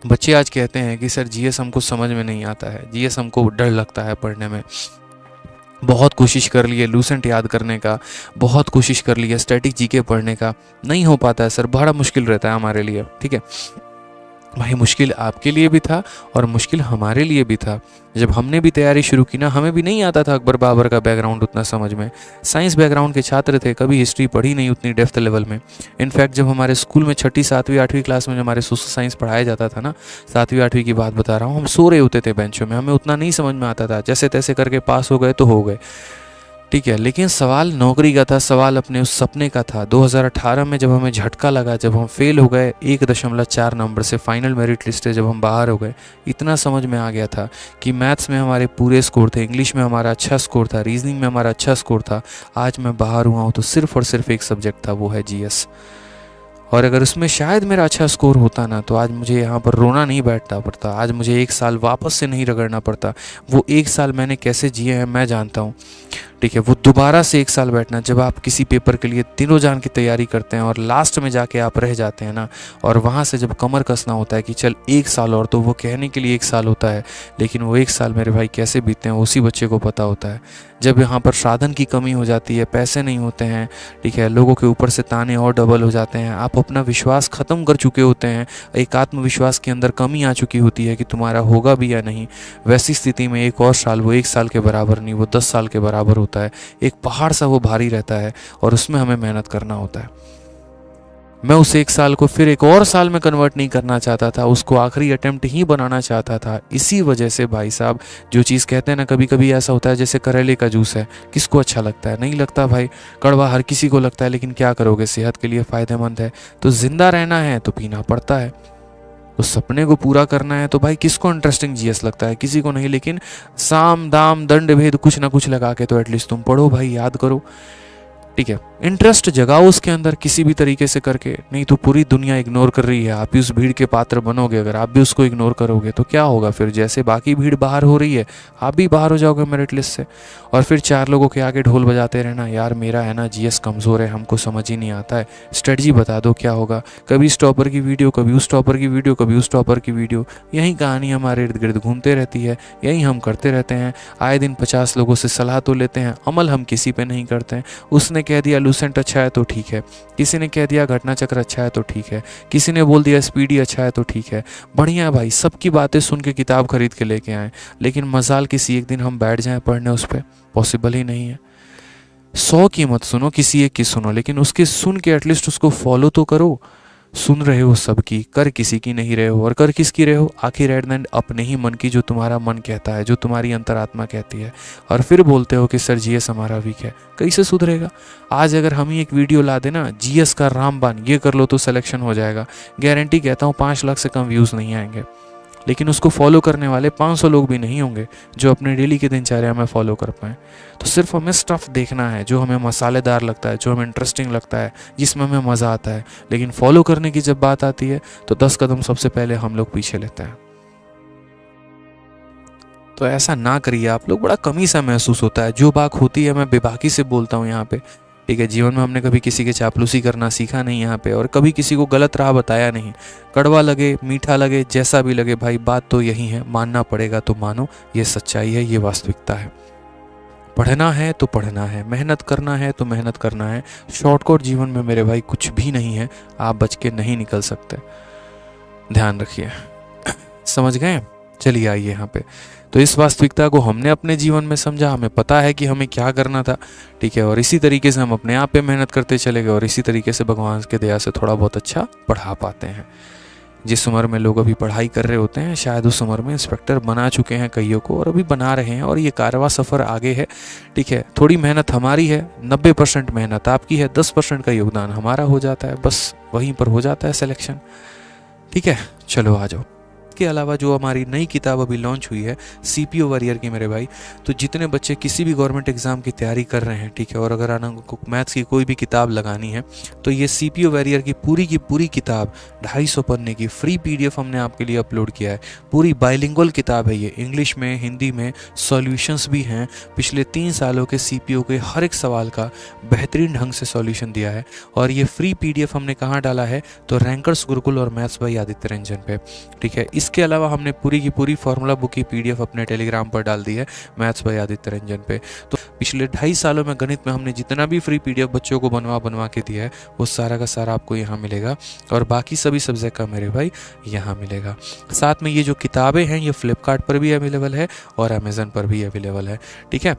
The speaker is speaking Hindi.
बच्चे आज कहते हैं कि सर जीएस हमको समझ में नहीं आता है, जीएस हमको डर लगता है पढ़ने में। बहुत कोशिश कर ली है लूसेंट याद करने का, बहुत कोशिश कर ली है स्टैटिक जीके पढ़ने का, नहीं हो पाता है सर, बड़ा मुश्किल रहता है हमारे लिए। ठीक है भाई, मुश्किल आपके लिए भी था और मुश्किल हमारे लिए भी था। जब हमने भी तैयारी शुरू की ना, हमें भी नहीं आता था अकबर बाबर का बैकग्राउंड उतना समझ में। साइंस बैकग्राउंड के छात्र थे, कभी हिस्ट्री पढ़ी नहीं उतनी डेप्थ लेवल में। इनफैक्ट जब हमारे स्कूल में 6ठी 7वीं 8वीं क्लास में जब हमारे सोशल साइंस पढ़ाया जाता था ना, 7वीं 8वीं की बात बता रहा हूँ, हम सो रहे होते थे बेंचों में, हमें उतना नहीं समझ में आता था, जैसे तैसे करके पास हो गए तो हो गए। ठीक है, लेकिन सवाल नौकरी का था, सवाल अपने उस सपने का था। 2018 में जब हमें झटका लगा, जब हम फेल हो गए 1.4 नंबर से फाइनल मेरिट लिस्ट से जब हम बाहर हो गए, इतना समझ में आ गया था कि मैथ्स में हमारे पूरे स्कोर थे, इंग्लिश में हमारा अच्छा स्कोर था, रीजनिंग में हमारा अच्छा स्कोर था। आज मैं बाहर हुआ हूँ तो सिर्फ और सिर्फ एक सब्जेक्ट था, वो है जीएस। और अगर उसमें शायद मेरा अच्छा स्कोर होता ना, तो आज मुझे यहाँ पर रोना नहीं बैठना पड़ता, आज मुझे 1 साल वापस से नहीं रगड़ना पड़ता। वो 1 साल मैंने कैसे जिए हैं मैं जानता हूँ। ठीक है, वो दोबारा से 1 साल बैठना, जब आप किसी पेपर के लिए दिनों जान की तैयारी करते हैं और लास्ट में जाके आप रह जाते हैं ना, और वहाँ से जब कमर कसना होता है कि चल 1 साल और, तो वो कहने के लिए 1 साल होता है, लेकिन वो 1 साल मेरे भाई कैसे बीतते हैं उसी बच्चे को पता होता है। जब यहाँ पर साधन की कमी हो जाती है, पैसे नहीं होते हैं, ठीक है, लोगों के ऊपर से ताने और डबल हो जाते हैं, आप अपना विश्वास ख़त्म कर चुके होते हैं, एक आत्मविश्वास के अंदर कमी आ चुकी होती है कि तुम्हारा होगा भी या नहीं, वैसी स्थिति में 1 और साल, वो 1 साल के बराबर नहीं, वो 10 साल के बराबर होता है। एक पहाड़ सा वो भारी रहता है और उसमें हमें मेहनत करना होता है। मैं उस 1 साल को फिर 1 और साल में कन्वर्ट नहीं करना चाहता था, उसको आखिरी अटेम्प्ट ही बनाना चाहता था। इसी वजह से भाई साहब, जो चीज़ कहते हैं ना, कभी कभी ऐसा होता है जैसे करेले का जूस है, किसको अच्छा लगता है? नहीं लगता भाई, कड़वा हर किसी को लगता है, लेकिन क्या करोगे, सेहत के लिए फ़ायदेमंद है, तो जिंदा रहना है तो पीना पड़ता है। तो सपने को पूरा करना है तो भाई किसको इंटरेस्टिंग जीएस लगता है? किसी को नहीं, लेकिन साम दाम दंड भेद कुछ ना कुछ लगा के तो एटलीस्ट तुम पढ़ो भाई, याद करो। ठीक है, इंटरेस्ट जगाओ उसके अंदर किसी भी तरीके से करके, नहीं तो पूरी दुनिया इग्नोर कर रही है, आप भी उस भीड़ के पात्र बनोगे। अगर आप भी उसको इग्नोर करोगे तो क्या होगा फिर? जैसे बाकी भीड़ बाहर हो रही है, आप भी बाहर हो जाओगे मेरिट लिस्ट से, और फिर 4 लोगों के आगे ढोल बजाते रहना, यार मेरा है ना जीएस कमज़ोर है, हमको समझ ही नहीं आता है, स्ट्रेटजी बता दो क्या होगा। कभी इस टॉपर की वीडियो, कभी उस टॉपर की वीडियो, कभी उस टॉपर की वीडियो, यही कहानी हमारे इर्द गिर्द घूमते रहती है, यही हम करते रहते हैं। आए दिन 50 लोगों से सलाह तो लेते हैं, अमल हम किसी पे नहीं करते हैं। उसने कह दिया लूसेंट अच्छा है तो ठीक है, किसी ने कह दिया घटना चक्र अच्छा है तो ठीक है, किसी ने बोल दिया स्पीडी अच्छा है तो ठीक है, बढ़िया भाई, सबकी बातें सुन के किताब खरीद के लेके आए, लेकिन मजाल किसी एक दिन हम बैठ जाएं पढ़ने उस पर, पॉसिबल ही नहीं है। 100 की मत सुनो, किसी एक की सुनो, लेकिन उसके सुन के एटलीस्ट उसको फॉलो तो करो। सुन रहे हो सबकी, कर किसी की नहीं रहे हो, और कर किसकी रहे हो? आखिर एट द एंड अपने ही मन की, जो तुम्हारा मन कहता है, जो तुम्हारी अंतरात्मा कहती है। और फिर बोलते हो कि सर जीएस हमारा वीक है, कैसे सुधरेगा? आज अगर हम ही एक वीडियो ला देना, जीएस का रामबाण, ये कर लो तो सिलेक्शन हो जाएगा, गारंटी कहता हूँ 5 लाख से कम व्यूज़ नहीं आएंगे, लेकिन उसको फॉलो करने वाले 500 लोग भी नहीं होंगे जो अपने डेली की दिनचर्या में फॉलो कर पाएँ। तो सिर्फ हमें स्टफ़ देखना है जो हमें मसालेदार लगता है, जो हमें इंटरेस्टिंग लगता है, जिसमें हमें मज़ा आता है, लेकिन फॉलो करने की जब बात आती है तो 10 कदम सबसे पहले हम लोग पीछे लेते हैं। तो ऐसा ना करिए आप लोग, बड़ा कमी सा महसूस होता है। जो बात होती है मैं बेबाकी से बोलता हूँ यहाँ पे, ठीक है। जीवन में हमने कभी किसी के चापलूसी करना सीखा नहीं यहाँ पे, और कभी किसी को गलत राह बताया नहीं। कड़वा लगे, मीठा लगे, जैसा भी लगे भाई, बात तो यही है, मानना पड़ेगा तो मानो, ये सच्चाई है, ये वास्तविकता है। पढ़ना है तो पढ़ना है, मेहनत करना है तो मेहनत करना है। शॉर्टकट जीवन में मेरे भाई कुछ भी नहीं है, आप बच के नहीं निकल सकते, ध्यान रखिए। समझ गए? चलिए आइए यहाँ पे। तो इस वास्तविकता को हमने अपने जीवन में समझा, हमें पता है कि हमें क्या करना था, ठीक है, और इसी तरीके से हम अपने आप पे मेहनत करते चले गए, और इसी तरीके से भगवान के दया से थोड़ा बहुत अच्छा पढ़ा पाते हैं। जिस उम्र में लोग अभी पढ़ाई कर रहे होते हैं, शायद उस उम्र में इंस्पेक्टर बना चुके हैं कईयों को, और अभी बना रहे हैं, और ये कारवां सफ़र आगे है, ठीक है। थोड़ी मेहनत हमारी है, 90% मेहनत आपकी है, 10% का योगदान हमारा हो जाता है, बस वहीं पर हो जाता है सिलेक्शन, ठीक है। चलो आ जाओ, मैथ के अलावा जो हमारी नई किताब अभी लॉन्च हुई है सीपीओ वॉरियर की मेरे भाई, तो जितने बच्चे किसी भी गवर्नमेंट एग्जाम की तैयारी कर रहे हैं, ठीक है, और अगर उनको मैथ्स की कोई भी किताब लगानी है तो ये सीपीओ वॉरियर की पूरी किताब 250 पन्ने की फ्री पीडीएफ हमने आपके लिए अपलोड किया है। पूरी बाइलिंगुअल किताब है ये, इंग्लिश में हिंदी में सॉल्यूशंस भी हैं। पिछले 3 सालों के सीपीओ के हर एक सवाल का बेहतरीन ढंग से सॉल्यूशन दिया है। और ये फ्री पीडीएफ हमने कहाँ डाला है, तो रैंकर्स गुरुकुल और मैथ्स बाई आदित्य रंजन पे, ठीक है। इसके अलावा हमने पूरी की पूरी फॉर्मूला बुक की पीडीएफ अपने टेलीग्राम पर डाल दी है, मैथ्स बाई आदित्य रंजन पे। तो पिछले 2.5 सालों में गणित में हमने जितना भी फ्री पीडीएफ बच्चों को बनवा के दिया है वो सारा का सारा आपको यहाँ मिलेगा, और बाकी सभी सब्जेक्ट का मेरे भाई यहाँ मिलेगा। साथ में ये जो किताबें हैं ये फ्लिपकार्ट पर भी अवेलेबल है और अमेज़न पर भी अवेलेबल है, ठीक है।